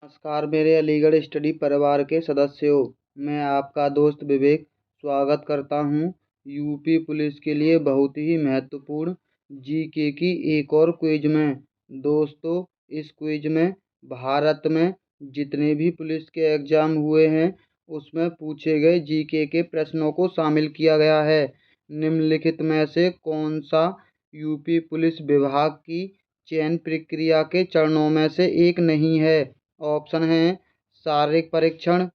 नमस्कार मेरे अलीगढ़ स्टडी परिवार के सदस्यों। मैं आपका दोस्त विवेक स्वागत करता हूं। यूपी पुलिस के लिए बहुत ही महत्वपूर्ण जीके की एक और क्विज में। दोस्तों, इस क्विज में भारत में जितने भी पुलिस के एग्ज़ाम हुए हैं उसमें पूछे गए जीके के प्रश्नों को शामिल किया गया है। निम्नलिखित में से कौन सा यूपी पुलिस विभाग की चयन प्रक्रिया के चरणों में से एक नहीं है? ऑप्शन हैं शारीरिक परीक्षण,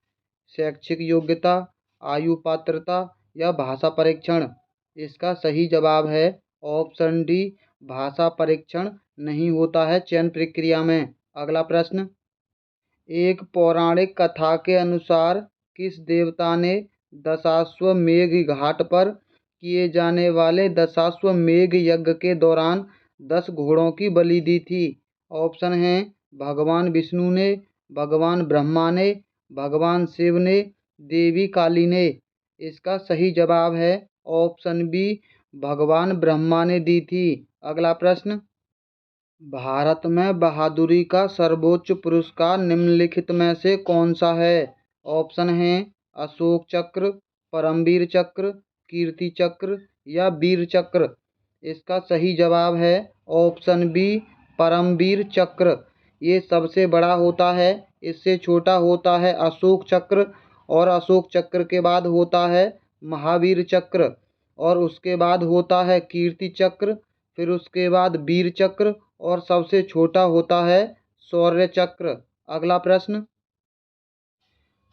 शैक्षिक योग्यता, आयु पात्रता या भाषा परीक्षण। इसका सही जवाब है ऑप्शन डी, भाषा परीक्षण नहीं होता है चयन प्रक्रिया में। अगला प्रश्न, एक पौराणिक कथा के अनुसार किस देवता ने दशाश्वमेध घाट पर किए जाने वाले दशाश्वमेध यज्ञ के दौरान 10 घोड़ों की बलि दी थी? ऑप्शन हैं भगवान विष्णु ने, भगवान ब्रह्मा ने, भगवान शिव ने, देवी काली ने। इसका सही जवाब है ऑप्शन बी, भगवान ब्रह्मा ने दी थी। अगला प्रश्न, भारत में बहादुरी का सर्वोच्च पुरस्कार निम्नलिखित में से कौन सा है? ऑप्शन हैं अशोक चक्र, परमवीर चक्र, कीर्ति चक्र या वीर चक्र। इसका सही जवाब है ऑप्शन बी, परमवीर चक्र। ये सबसे बड़ा होता है, इससे छोटा होता है अशोक चक्र, और अशोक चक्र के बाद होता है महावीर चक्र, और उसके बाद होता है कीर्ति चक्र, फिर उसके बाद वीर चक्र, और सबसे छोटा होता है शौर्य चक्र। अगला प्रश्न,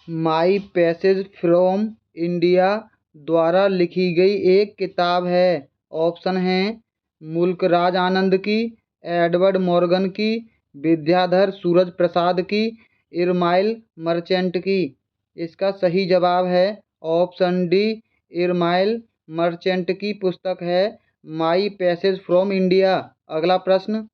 माई पैसेज फ्रॉम इंडिया द्वारा लिखी गई एक किताब है। ऑप्शन हैं मुल्कराज आनंद की, एडवर्ड मॉर्गन की, विद्याधर सूरज प्रसाद की, इरमाइल मर्चेंट की। इसका सही जवाब है ऑप्शन डी, इरमाइल मर्चेंट की पुस्तक है माई पैसेज फ्रॉम इंडिया। अगला प्रश्न,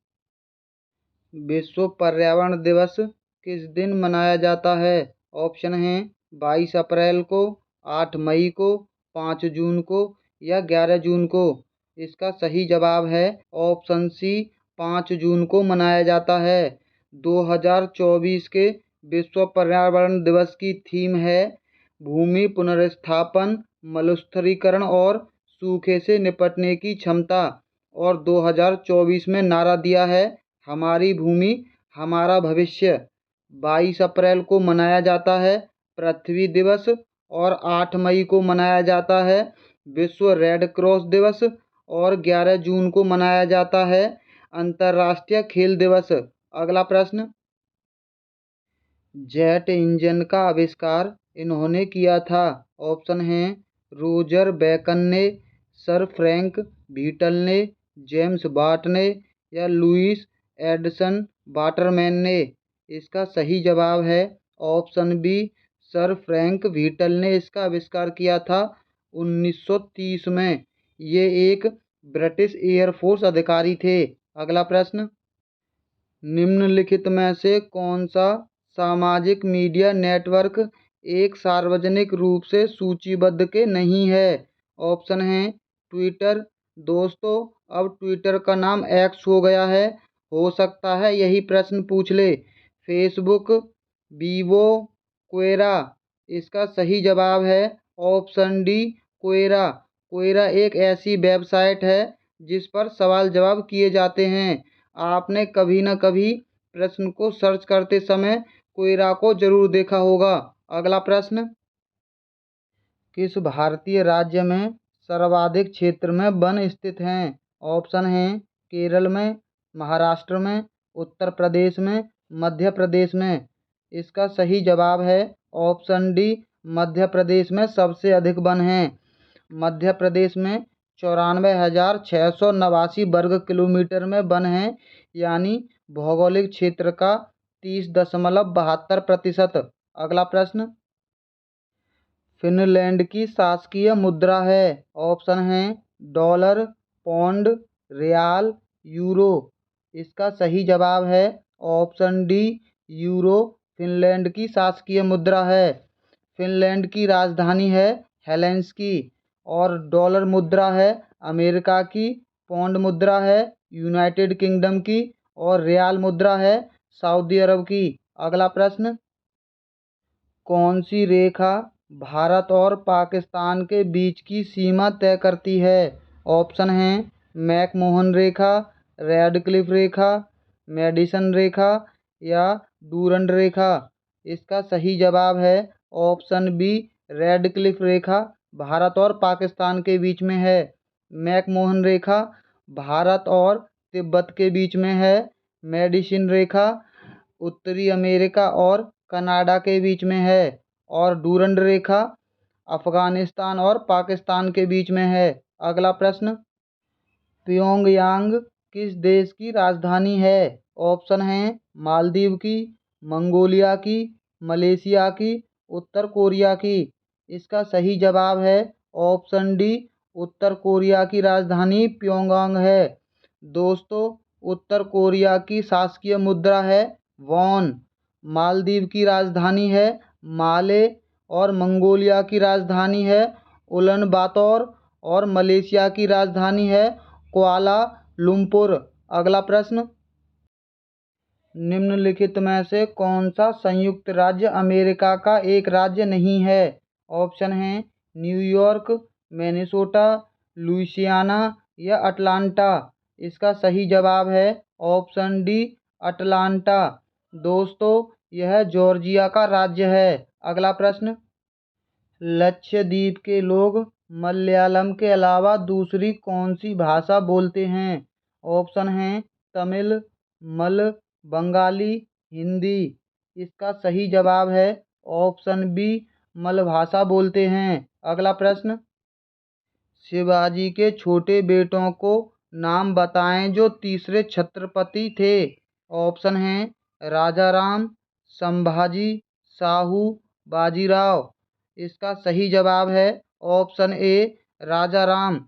विश्व पर्यावरण दिवस किस दिन मनाया जाता है? ऑप्शन हैं 22 अप्रैल को, 8 मई को, 5 जून को या 11 जून को। इसका सही जवाब है ऑप्शन सी, 5 जून को मनाया जाता है। 2024 के विश्व पर्यावरण दिवस की थीम है भूमि पुनर्स्थापन, मरुस्थलीकरण और सूखे से निपटने की क्षमता। और 2024 में नारा दिया है हमारी भूमि हमारा भविष्य। 22 अप्रैल को मनाया जाता है पृथ्वी दिवस, और 8 मई को मनाया जाता है विश्व रेड क्रॉस दिवस, और 11 जून को मनाया जाता है अंतर्राष्ट्रीय खेल दिवस। अगला प्रश्न, जेट इंजन का आविष्कार इन्होंने किया था? ऑप्शन हैं रोजर बेकन ने, सर फ्रैंक व्हीटल ने, जेम्स वाट ने या लुईस एडिसन वाटरमैन ने। इसका सही जवाब है ऑप्शन बी, सर फ्रैंक व्हीटल ने इसका आविष्कार किया था 1930 में। ये एक ब्रिटिश एयरफोर्स अधिकारी थे। अगला प्रश्न, निम्नलिखित में से कौन सा सामाजिक मीडिया नेटवर्क एक सार्वजनिक रूप से सूचीबद्ध के नहीं है? ऑप्शन हैं ट्विटर। दोस्तों, अब ट्विटर का नाम एक्स हो गया है, हो सकता है यही प्रश्न पूछ ले। Facebook, Vivo, Quora. इसका सही जवाब है ऑप्शन डी, क्वेरा। क्वेरा एक ऐसी वेबसाइट है जिस पर सवाल जवाब किए जाते हैं। आपने कभी न कभी प्रश्न को सर्च करते समय क्वेरा को जरूर देखा होगा। अगला प्रश्न, किस भारतीय राज्य में सर्वाधिक क्षेत्र में वन स्थित हैं? ऑप्शन हैं केरल में, महाराष्ट्र में, उत्तर प्रदेश में, मध्य प्रदेश में। इसका सही जवाब है ऑप्शन डी, मध्य प्रदेश में सबसे अधिक वन हैं। मध्य प्रदेश में 94,689 वर्ग किलोमीटर में वन हैं, यानी भौगोलिक क्षेत्र का 30.72%। अगला प्रश्न, फिनलैंड की शासकीय मुद्रा है? ऑप्शन हैं डॉलर, पौंड, रियाल, यूरो। इसका सही जवाब है ऑप्शन डी, यूरो फिनलैंड की शासकीय मुद्रा है। फिनलैंड की राजधानी है हेलेंसिकी, और डॉलर मुद्रा है अमेरिका की, पौंड मुद्रा है यूनाइटेड किंगडम की, और रियाल मुद्रा है सऊदी अरब की। अगला प्रश्न, कौन सी रेखा भारत और पाकिस्तान के बीच की सीमा तय करती है? ऑप्शन हैं मैकमोहन रेखा, रेडक्लिफ रेखा, मेडिसन रेखा या डूरंड रेखा। इसका सही जवाब है ऑप्शन बी, रेडक्लिफ रेखा भारत और पाकिस्तान के बीच में है। मैकमोहन रेखा भारत और तिब्बत के बीच में है। मेडिसन रेखा उत्तरी अमेरिका और कनाडा के बीच में है। और डूरंड रेखा अफगानिस्तान और पाकिस्तान के बीच में है। अगला प्रश्न, प्योंगयांग किस देश की राजधानी है? ऑप्शन हैं मालदीव की, मंगोलिया की, मलेशिया की, उत्तर कोरिया की। इसका सही जवाब है ऑप्शन डी, उत्तर कोरिया की राजधानी प्योंगयांग है। दोस्तों, उत्तर कोरिया की शासकीय मुद्रा है वॉन। मालदीव की राजधानी है माले और मंगोलिया की राजधानी है उलानबातर और मलेशिया की राजधानी है कुआला लुम्पुर। अगला प्रश्न, निम्नलिखित में से कौन सा संयुक्त राज्य अमेरिका का एक राज्य नहीं है? ऑप्शन हैं न्यूयॉर्क, मिनेसोटा, लुइसियाना या अटलांटा। इसका सही जवाब है ऑप्शन डी, अटलांटा। दोस्तों, यह जॉर्जिया का राज्य है। अगला प्रश्न, लक्षद्वीप के लोग मलयालम के अलावा दूसरी कौन सी भाषा बोलते हैं? ऑप्शन हैं तमिल, मल, बंगाली, हिंदी। इसका सही जवाब है ऑप्शन बी, मल भाषा बोलते हैं। अगला प्रश्न, शिवाजी के छोटे बेटों को नाम बताएं जो तीसरे छत्रपति थे। ऑप्शन हैं राजा राम, संभाजी, शाहू, बाजीराव। इसका सही जवाब है ऑप्शन ए, राजा राम।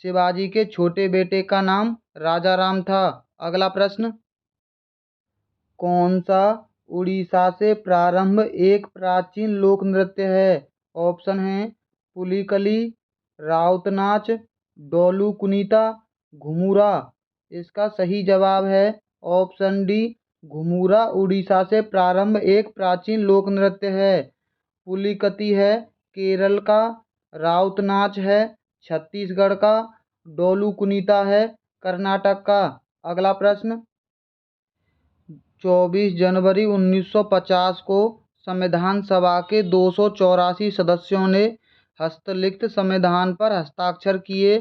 शिवाजी के छोटे बेटे का नाम राजा राम था। अगला प्रश्न, कौन सा उड़ीसा से प्रारंभ एक प्राचीन लोक नृत्य है? ऑप्शन हैं पुलिकली, राउत नाच, डोलू कुनीता, घुमुरा। इसका सही जवाब है ऑप्शन डी, घुमुरा उड़ीसा से प्रारंभ एक प्राचीन लोक नृत्य है। पुलिकती है केरल का, राउत नाच है छत्तीसगढ़ का, डोलू कुनीता है कर्नाटक का। अगला प्रश्न, 24 जनवरी 1950 को संविधान सभा के 284 सदस्यों ने हस्तलिखित संविधान पर हस्ताक्षर किए।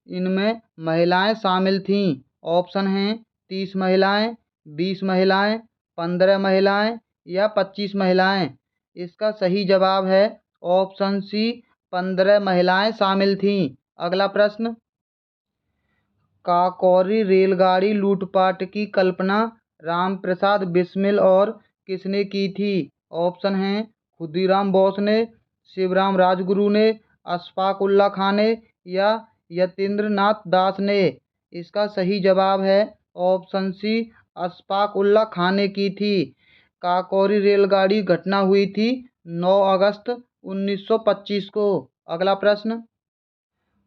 इनमें महिलाएं शामिल थीं। ऑप्शन हैं 30 महिलाएं, 20 महिलाएं, 15 महिलाएं या 25 महिलाएं। इसका सही जवाब है ऑप्शन सी, 15 महिलाएं शामिल थीं। अगला प्रश्न, काकोरी रेलगाड़ी लूटपाट की कल्पना रामप्रसाद बिस्मिल और किसने की थी? ऑप्शन हैं खुदीराम बोस ने, शिवराम राजगुरु ने, अशफाक उल्ला खां ने या यतीन्द्र नाथ दास ने। इसका सही जवाब है ऑप्शन सी, अशफाक उल्ला खां ने की थी। काकोरी रेलगाड़ी घटना हुई थी 9 अगस्त 1925 को। अगला प्रश्न,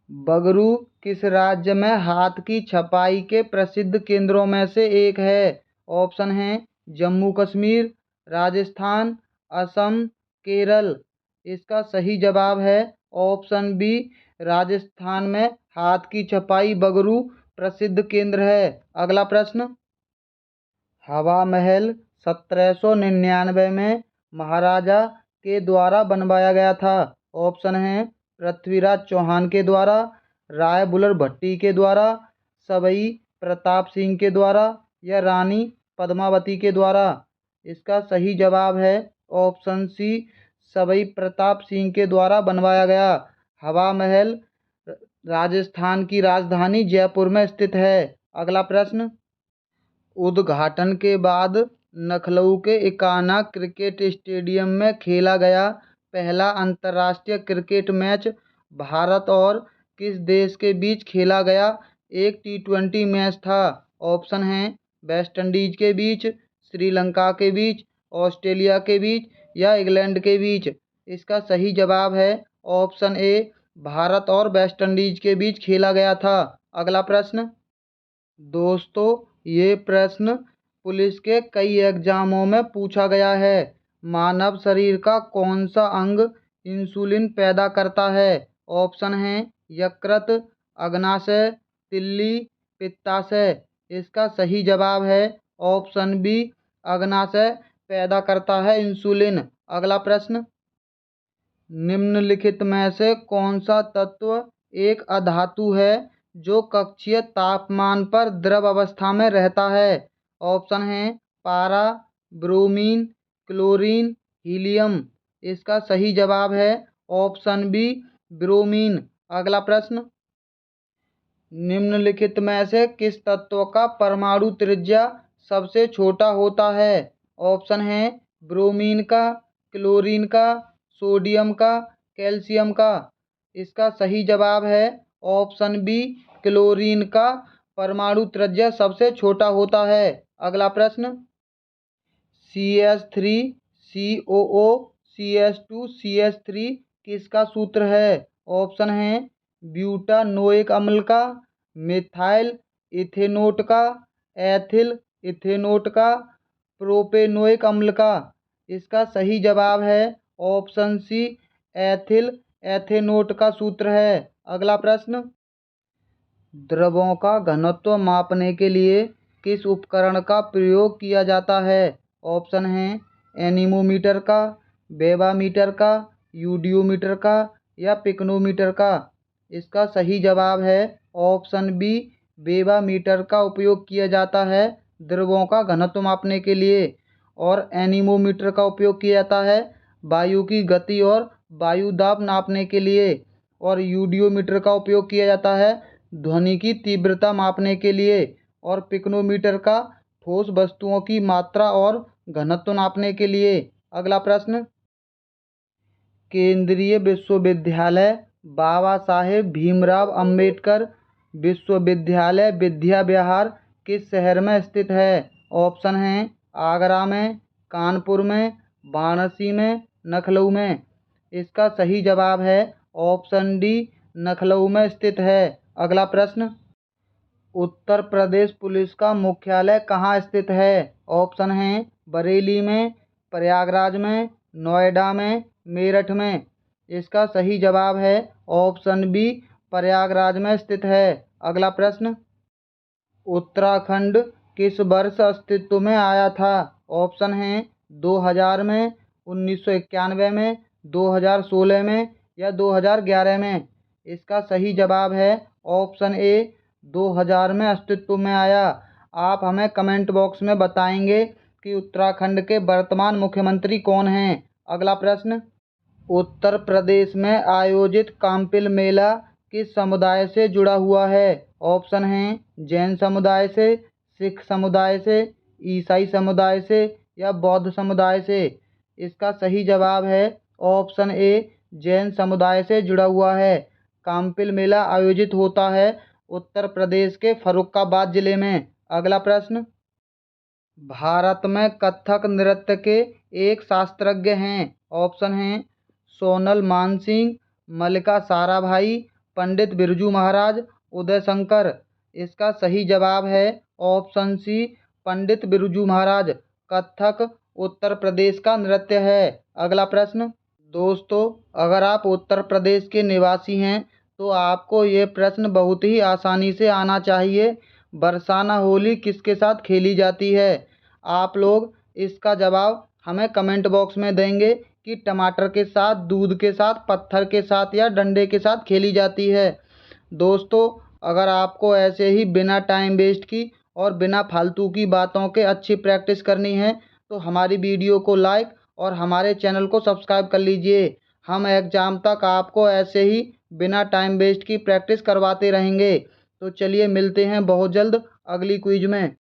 बगरू किस राज्य में हाथ की छपाई के प्रसिद्ध केंद्रों में से एक है? ऑप्शन हैं जम्मू कश्मीर, राजस्थान, असम, केरल। इसका सही जवाब है ऑप्शन बी, राजस्थान में हाथ की छपाई बगरू प्रसिद्ध केंद्र है। अगला प्रश्न, हवा महल 1799 में महाराजा के द्वारा बनवाया गया था। ऑप्शन हैं पृथ्वीराज चौहान के द्वारा, राय बुलर भट्टी के द्वारा, सवाई प्रताप सिंह के द्वारा या रानी पद्मावती के द्वारा। इसका सही जवाब है ऑप्शन सी, सवाई प्रताप सिंह के द्वारा बनवाया गया। हवा महल राजस्थान की राजधानी जयपुर में स्थित है। अगला प्रश्न, उद्घाटन के बाद लखनऊ के इकाना क्रिकेट स्टेडियम में खेला गया पहला अंतर्राष्ट्रीय क्रिकेट मैच भारत और किस देश के बीच खेला गया एक टी20 मैच था? ऑप्शन हैं वेस्ट इंडीज के बीच, श्रीलंका के बीच, ऑस्ट्रेलिया के बीच या इंग्लैंड के बीच। इसका सही जवाब है ऑप्शन ए, भारत और वेस्ट इंडीज के बीच खेला गया था। अगला प्रश्न, दोस्तों ये प्रश्न पुलिस के कई एग्जामों में पूछा गया है। मानव शरीर का कौन सा अंग इंसुलिन पैदा करता है? ऑप्शन हैं यकृत, अग्नाशय, तिल्ली, पित्ताशय। इसका सही जवाब है ऑप्शन बी, अग्नाशय पैदा करता है इंसुलिन। अगला प्रश्न, निम्नलिखित में से कौन सा तत्व एक अधातु है जो कक्षीय तापमान पर द्रव अवस्था में रहता है? ऑप्शन हैं पारा, ब्रोमीन, क्लोरीन, हीलियम। इसका सही जवाब है ऑप्शन बी, ब्रोमीन। अगला प्रश्न, निम्नलिखित में से किस तत्व का परमाणु त्रिज्या सबसे छोटा होता है? ऑप्शन हैं ब्रोमीन का, क्लोरीन का, सोडियम का, कैल्शियम का। इसका सही जवाब है ऑप्शन बी, क्लोरीन का परमाणु त्रिज्या सबसे छोटा होता है। अगला प्रश्न, CH3 COO CH2 CH3 किसका सूत्र है? ऑप्शन हैं ब्यूटानोइक अम्ल का, मिथाइल इथेनोट का, एथिल इथेनोट का, प्रोपेनोइक अम्ल का। इसका सही जवाब है ऑप्शन सी, एथिल एथेनोट का सूत्र है। अगला प्रश्न, द्रवों का घनत्व मापने के लिए किस उपकरण का प्रयोग किया जाता है? ऑप्शन हैं एनीमोमीटर का, बेबामीटर का, यूडियोमीटर का या पिक्नोमीटर का। इसका सही जवाब है ऑप्शन बी, बेबामीटर का उपयोग किया जाता है द्रवों का घनत्व मापने के लिए। और एनीमोमीटर का उपयोग किया जाता है वायु की गति और वायु दाब नापने के लिए। और यूडियोमीटर का उपयोग किया जाता है ध्वनि की तीव्रता मापने के लिए। और पिक्नोमीटर का ठोस वस्तुओं की मात्रा और घनत्व नापने के लिए। अगला प्रश्न, केंद्रीय विश्वविद्यालय बाबा साहेब भीमराव अंबेडकर विश्वविद्यालय विद्या विहार किस शहर में स्थित है? ऑप्शन हैं आगरा में, कानपुर में, वाराणसी में, लखनऊ में। इसका सही जवाब है ऑप्शन डी, लखनऊ में स्थित है। अगला प्रश्न, उत्तर प्रदेश पुलिस का मुख्यालय कहाँ स्थित है? ऑप्शन हैं बरेली में, प्रयागराज में, नोएडा में, मेरठ में। इसका सही जवाब है ऑप्शन बी, प्रयागराज में स्थित है। अगला प्रश्न, उत्तराखंड किस वर्ष अस्तित्व में आया था? ऑप्शन हैं 2000 में, 1991 में, 2016 में या 2011 में। इसका सही जवाब है ऑप्शन ए, 2000 में अस्तित्व में आया। आप हमें कमेंट बॉक्स में बताएंगे कि उत्तराखंड के वर्तमान मुख्यमंत्री कौन हैं। अगला प्रश्न, उत्तर प्रदेश में आयोजित काम्पिल मेला किस समुदाय से जुड़ा हुआ है? ऑप्शन हैं जैन समुदाय से, सिख समुदाय से, ईसाई समुदाय से या बौद्ध समुदाय से। इसका सही जवाब है ऑप्शन ए, जैन समुदाय से जुड़ा हुआ है। काम्पिल मेला आयोजित होता है उत्तर प्रदेश के फर्रुखाबाद जिले में। अगला प्रश्न, भारत में कथक नृत्य के एक शास्त्रज्ञ हैं। ऑप्शन हैं सोनल मानसिंह, मल्लिका साराभाई, पंडित बिरजू महाराज, उदय शंकर। इसका सही जवाब है ऑप्शन सी, पंडित बिरजू महाराज। कथक उत्तर प्रदेश का नृत्य है। अगला प्रश्न, दोस्तों अगर आप उत्तर प्रदेश के निवासी हैं तो आपको ये प्रश्न बहुत ही आसानी से आना चाहिए। बरसाना होली किसके साथ खेली जाती है? आप लोग इसका जवाब हमें कमेंट बॉक्स में देंगे कि टमाटर के साथ, दूध के साथ, पत्थर के साथ या डंडे के साथ खेली जाती है। दोस्तों अगर आपको ऐसे ही बिना टाइम वेस्ट की और बिना फालतू की बातों के अच्छी प्रैक्टिस करनी है तो हमारी वीडियो को लाइक और हमारे चैनल को सब्सक्राइब कर लीजिए। हम एग्ज़ाम तक आपको ऐसे ही बिना टाइम वेस्ट की प्रैक्टिस करवाते रहेंगे। तो चलिए मिलते हैं बहुत जल्द अगली क्विज में।